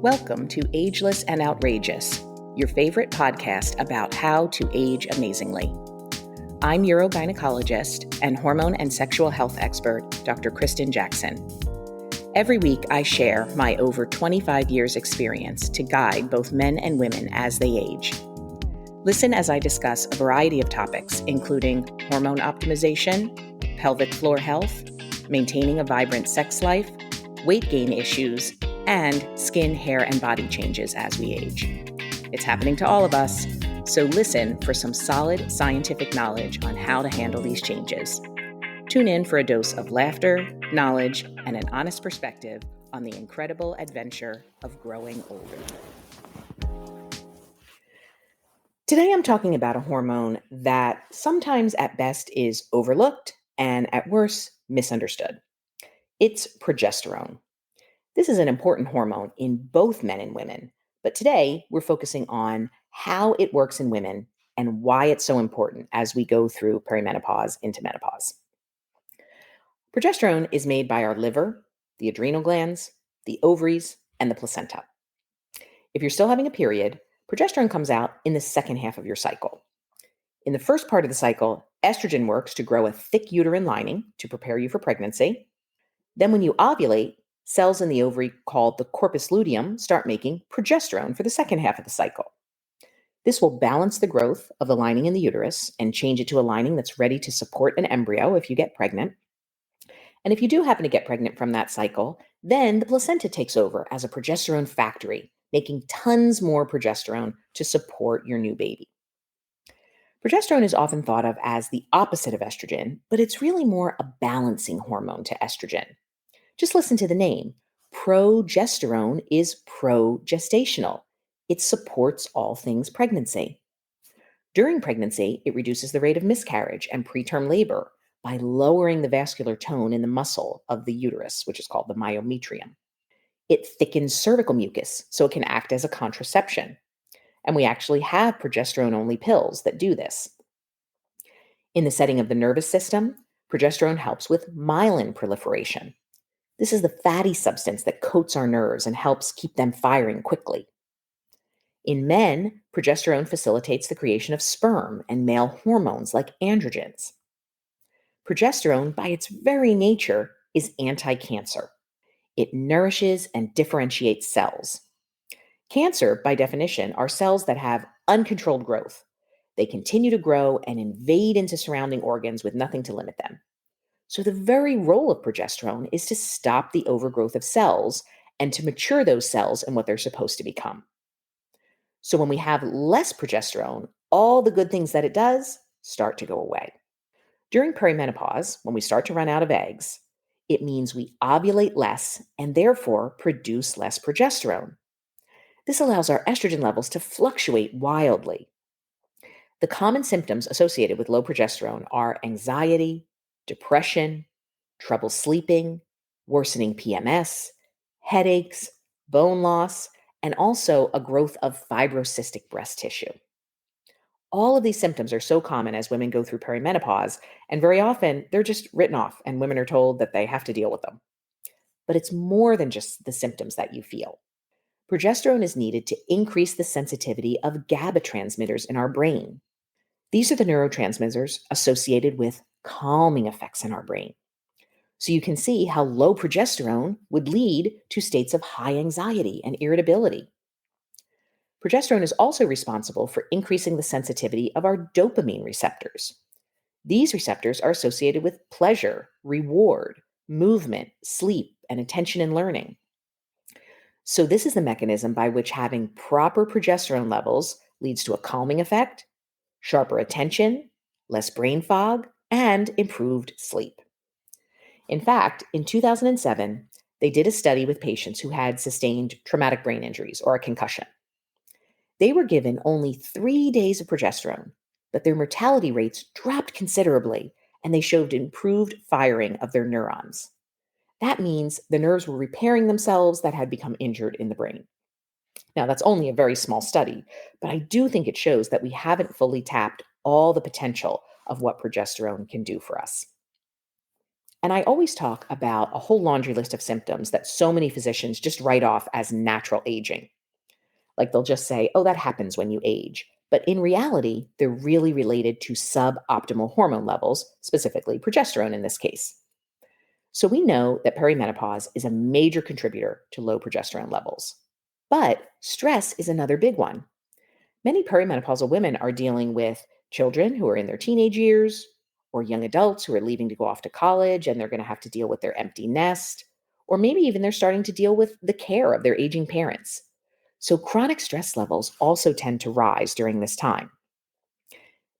Welcome to Ageless and Outrageous, your favorite podcast about how to age amazingly. I'm urogynecologist and hormone and sexual health expert, Dr. Kristen Jackson. Every week, I share my over 25 years experience to guide both men and women as they age. Listen as I discuss a variety of topics, including hormone optimization, pelvic floor health, maintaining a vibrant sex life, weight gain issues, and skin, hair, and body changes as we age. It's happening to all of us, so listen for some solid scientific knowledge on how to handle these changes. Tune in for a dose of laughter, knowledge, and an honest perspective on the incredible adventure of growing older. Today I'm talking about a hormone that sometimes at best is overlooked and at worst misunderstood. It's progesterone. This is an important hormone in both men and women, but today we're focusing on how it works in women and why it's so important as we go through perimenopause into menopause. Progesterone is made by our liver, the adrenal glands, the ovaries, and the placenta. If you're still having a period, progesterone comes out in the second half of your cycle. In the first part of the cycle, estrogen works to grow a thick uterine lining to prepare you for pregnancy. Then when you ovulate, cells in the ovary called the corpus luteum start making progesterone for the second half of the cycle. This will balance the growth of the lining in the uterus and change it to a lining that's ready to support an embryo if you get pregnant. And if you do happen to get pregnant from that cycle, then the placenta takes over as a progesterone factory, making tons more progesterone to support your new baby. Progesterone is often thought of as the opposite of estrogen, but it's really more a balancing hormone to estrogen. Just listen to the name. Progesterone is progestational. It supports all things pregnancy. During pregnancy, it reduces the rate of miscarriage and preterm labor by lowering the vascular tone in the muscle of the uterus, which is called the myometrium. It thickens cervical mucus, so it can act as a contraception. And we actually have progesterone-only pills that do this. In the setting of the nervous system, progesterone helps with myelin proliferation. This is the fatty substance that coats our nerves and helps keep them firing quickly. In men, progesterone facilitates the creation of sperm and male hormones like androgens. Progesterone, by its very nature, is anti-cancer. It nourishes and differentiates cells. Cancer, by definition, are cells that have uncontrolled growth. They continue to grow and invade into surrounding organs with nothing to limit them. So the very role of progesterone is to stop the overgrowth of cells and to mature those cells in what they're supposed to become. So when we have less progesterone, all the good things that it does start to go away. During perimenopause, when we start to run out of eggs, it means we ovulate less and therefore produce less progesterone. This allows our estrogen levels to fluctuate wildly. The common symptoms associated with low progesterone are anxiety, depression, trouble sleeping, worsening PMS, headaches, bone loss, and also a growth of fibrocystic breast tissue. All of these symptoms are so common as women go through perimenopause, and very often they're just written off and women are told that they have to deal with them. But it's more than just the symptoms that you feel. Progesterone is needed to increase the sensitivity of GABA transmitters in our brain. These are the neurotransmitters associated with calming effects in our brain. So you can see how low progesterone would lead to states of high anxiety and irritability. Progesterone is also responsible for increasing the sensitivity of our dopamine receptors. These receptors are associated with pleasure, reward, movement, sleep, and attention and learning. So this is the mechanism by which having proper progesterone levels leads to a calming effect, sharper attention, less brain fog, and improved sleep. In fact, in 2007, they did a study with patients who had sustained traumatic brain injuries or a concussion. They were given only 3 days of progesterone, but their mortality rates dropped considerably, and they showed improved firing of their neurons. That means the nerves were repairing themselves that had become injured in the brain. Now, that's only a very small study, but I do think it shows that we haven't fully tapped all the potential of what progesterone can do for us. And I always talk about a whole laundry list of symptoms that so many physicians just write off as natural aging. Like they'll just say, oh, that happens when you age. But in reality, they're really related to suboptimal hormone levels, specifically progesterone in this case. So we know that perimenopause is a major contributor to low progesterone levels. But stress is another big one. Many perimenopausal women are dealing with children who are in their teenage years, or young adults who are leaving to go off to college and they're going to have to deal with their empty nest, or maybe even they're starting to deal with the care of their aging parents. So chronic stress levels also tend to rise during this time.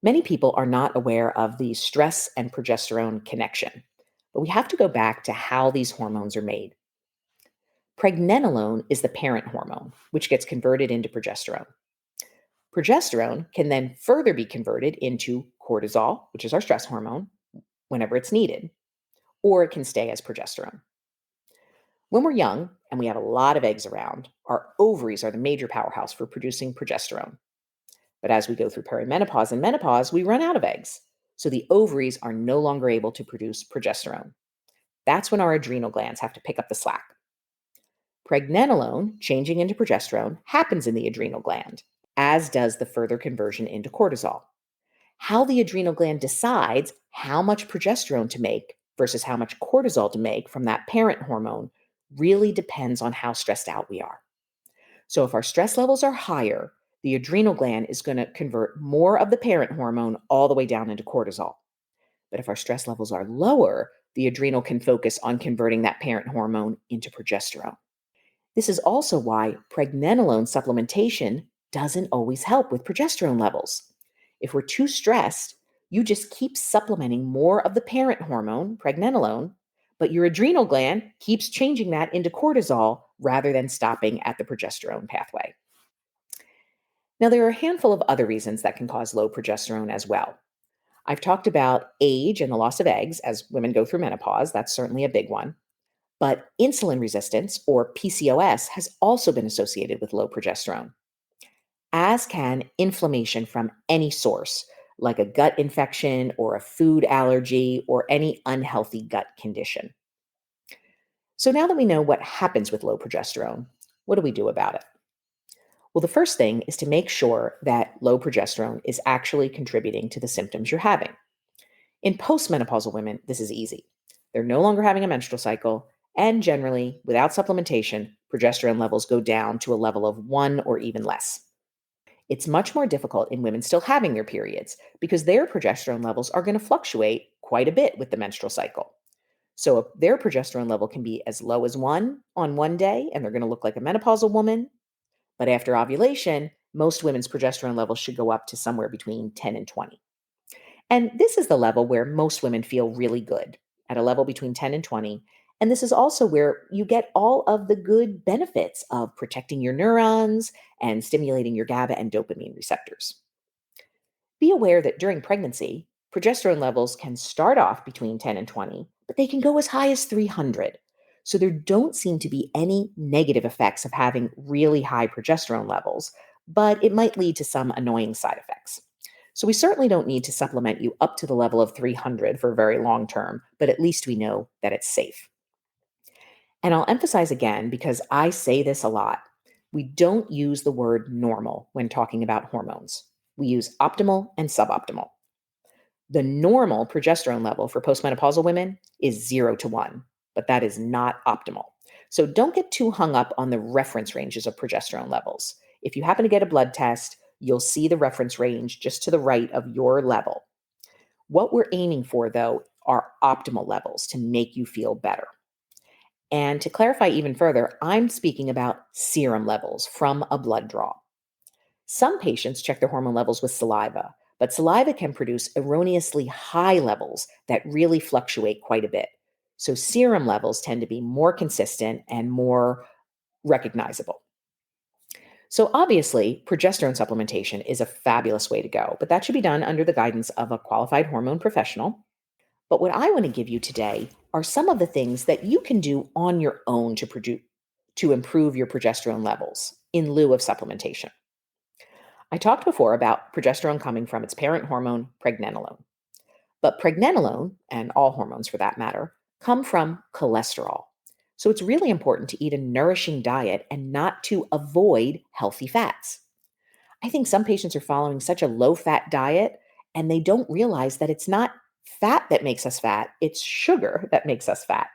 Many people are not aware of the stress and progesterone connection, but we have to go back to how these hormones are made. Pregnenolone is the parent hormone, which gets converted into progesterone. Progesterone can then further be converted into cortisol, which is our stress hormone, whenever it's needed, or it can stay as progesterone. When we're young and we have a lot of eggs around, our ovaries are the major powerhouse for producing progesterone. But as we go through perimenopause and menopause, we run out of eggs. So the ovaries are no longer able to produce progesterone. That's when our adrenal glands have to pick up the slack. Pregnenolone, changing into progesterone, happens in the adrenal gland, as does the further conversion into cortisol. How the adrenal gland decides how much progesterone to make versus how much cortisol to make from that parent hormone really depends on how stressed out we are. So if our stress levels are higher, the adrenal gland is going to convert more of the parent hormone all the way down into cortisol. But if our stress levels are lower, the adrenal can focus on converting that parent hormone into progesterone. This is also why pregnenolone supplementation doesn't always help with progesterone levels. If we're too stressed, you just keep supplementing more of the parent hormone, pregnenolone, but your adrenal gland keeps changing that into cortisol rather than stopping at the progesterone pathway. Now, there are a handful of other reasons that can cause low progesterone as well. I've talked about age and the loss of eggs as women go through menopause. That's certainly a big one. But insulin resistance, or PCOS, has also been associated with low progesterone, as can inflammation from any source, like a gut infection or a food allergy or any unhealthy gut condition. So now that we know what happens with low progesterone, what do we do about it? Well, the first thing is to make sure that low progesterone is actually contributing to the symptoms you're having. In postmenopausal women, this is easy. They're no longer having a menstrual cycle, and generally, without supplementation, progesterone levels go down to a level of 1 or even less. It's much more difficult in women still having their periods because their progesterone levels are going to fluctuate quite a bit with the menstrual cycle. So their progesterone level can be as low as 1 on one day, and they're going to look like a menopausal woman. But after ovulation, most women's progesterone levels should go up to somewhere between 10 and 20. And this is the level where most women feel really good, at a level between 10 and 20. And this is also where you get all of the good benefits of protecting your neurons and stimulating your GABA and dopamine receptors. Be aware that during pregnancy, progesterone levels can start off between 10 and 20, but they can go as high as 300. So there don't seem to be any negative effects of having really high progesterone levels, but it might lead to some annoying side effects. So we certainly don't need to supplement you up to the level of 300 for very long term, but at least we know that it's safe. And I'll emphasize again, because I say this a lot, we don't use the word normal when talking about hormones. We use optimal and suboptimal. The normal progesterone level for postmenopausal women is 0 to 1, but that is not optimal. So don't get too hung up on the reference ranges of progesterone levels. If you happen to get a blood test, you'll see the reference range just to the right of your level. What we're aiming for, though, are optimal levels to make you feel better. And to clarify even further, I'm speaking about serum levels from a blood draw. Some patients check their hormone levels with saliva, but saliva can produce erroneously high levels that really fluctuate quite a bit. So serum levels tend to be more consistent and more recognizable. So obviously, progesterone supplementation is a fabulous way to go, but that should be done under the guidance of a qualified hormone professional. But what I want to give you today are some of the things that you can do on your own to improve your progesterone levels in lieu of supplementation. I talked before about progesterone coming from its parent hormone, pregnenolone. But pregnenolone, and all hormones for that matter, come from cholesterol. So it's really important to eat a nourishing diet and not to avoid healthy fats. I think some patients are following such a low fat diet and they don't realize that it's not fat that makes us fat, it's sugar that makes us fat.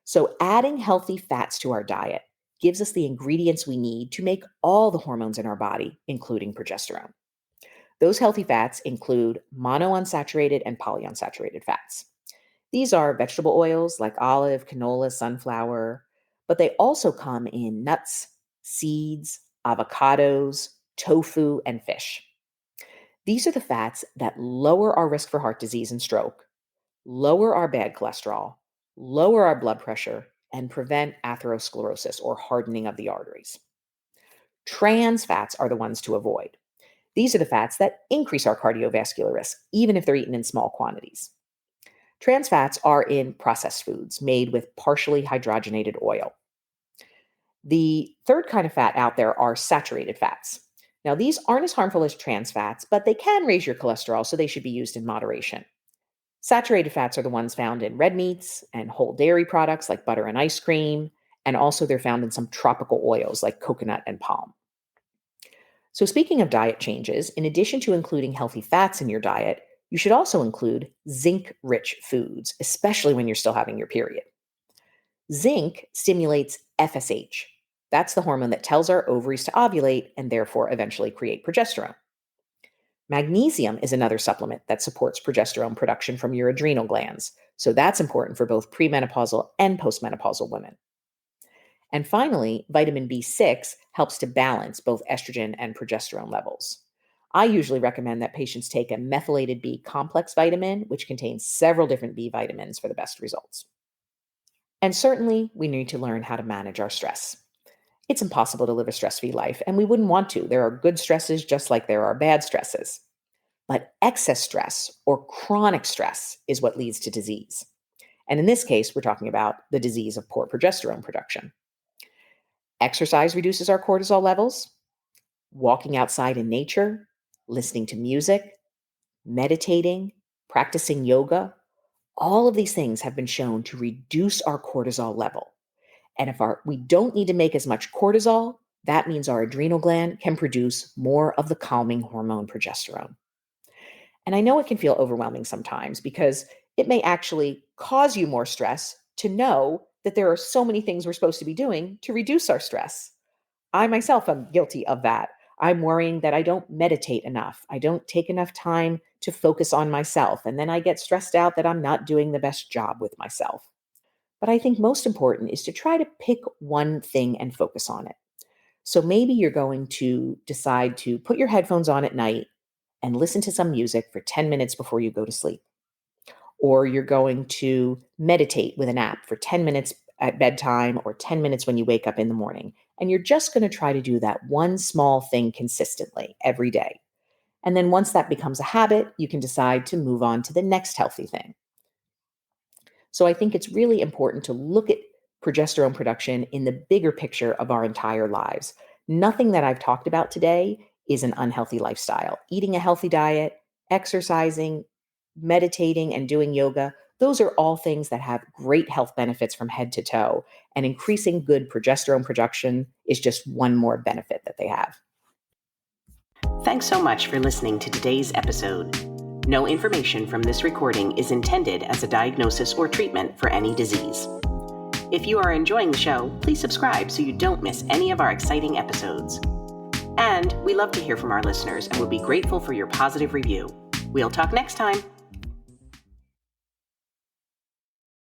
So adding healthy fats to our diet gives us the ingredients we need to make all the hormones in our body, including progesterone. Those healthy fats include monounsaturated and polyunsaturated fats. These are vegetable oils like olive, canola, sunflower, but they also come in nuts, seeds, avocados, tofu, and fish. These are the fats that lower our risk for heart disease and stroke, lower our bad cholesterol, lower our blood pressure, and prevent atherosclerosis or hardening of the arteries. Trans fats are the ones to avoid. These are the fats that increase our cardiovascular risk, even if they're eaten in small quantities. Trans fats are in processed foods made with partially hydrogenated oil. The third kind of fat out there are saturated fats. Now, these aren't as harmful as trans fats, but they can raise your cholesterol, so they should be used in moderation. Saturated fats are the ones found in red meats and whole dairy products like butter and ice cream, and also they're found in some tropical oils like coconut and palm. So, speaking of diet changes, in addition to including healthy fats in your diet, you should also include zinc-rich foods, especially when you're still having your period. Zinc stimulates FSH. That's the hormone that tells our ovaries to ovulate and therefore eventually create progesterone. Magnesium is another supplement that supports progesterone production from your adrenal glands, so that's important for both premenopausal and postmenopausal women. And finally, vitamin B6 helps to balance both estrogen and progesterone levels. I usually recommend that patients take a methylated B complex vitamin, which contains several different B vitamins for the best results. And certainly, we need to learn how to manage our stress. It's impossible to live a stress-free life, and we wouldn't want to. There are good stresses just like there are bad stresses. But excess stress or chronic stress is what leads to disease. And in this case, we're talking about the disease of poor progesterone production. Exercise reduces our cortisol levels. Walking outside in nature, listening to music, meditating, practicing yoga, all of these things have been shown to reduce our cortisol level. And if we don't need to make as much cortisol, that means our adrenal gland can produce more of the calming hormone progesterone. And I know it can feel overwhelming sometimes because it may actually cause you more stress to know that there are so many things we're supposed to be doing to reduce our stress. I myself am guilty of that. I'm worrying that I don't meditate enough. I don't take enough time to focus on myself. And then I get stressed out that I'm not doing the best job with myself. But I think most important is to try to pick one thing and focus on it. So maybe you're going to decide to put your headphones on at night and listen to some music for 10 minutes before you go to sleep. Or you're going to meditate with an app for 10 minutes at bedtime or 10 minutes when you wake up in the morning. And you're just going to try to do that one small thing consistently every day. And then once that becomes a habit, you can decide to move on to the next healthy thing. So I think it's really important to look at progesterone production in the bigger picture of our entire lives. Nothing that I've talked about today is an unhealthy lifestyle. Eating a healthy diet, exercising, meditating, and doing yoga, those are all things that have great health benefits from head to toe. And increasing good progesterone production is just one more benefit that they have. Thanks so much for listening to today's episode. No information from this recording is intended as a diagnosis or treatment for any disease. If you are enjoying the show, please subscribe so you don't miss any of our exciting episodes. And we love to hear from our listeners and would be grateful for your positive review. We'll talk next time.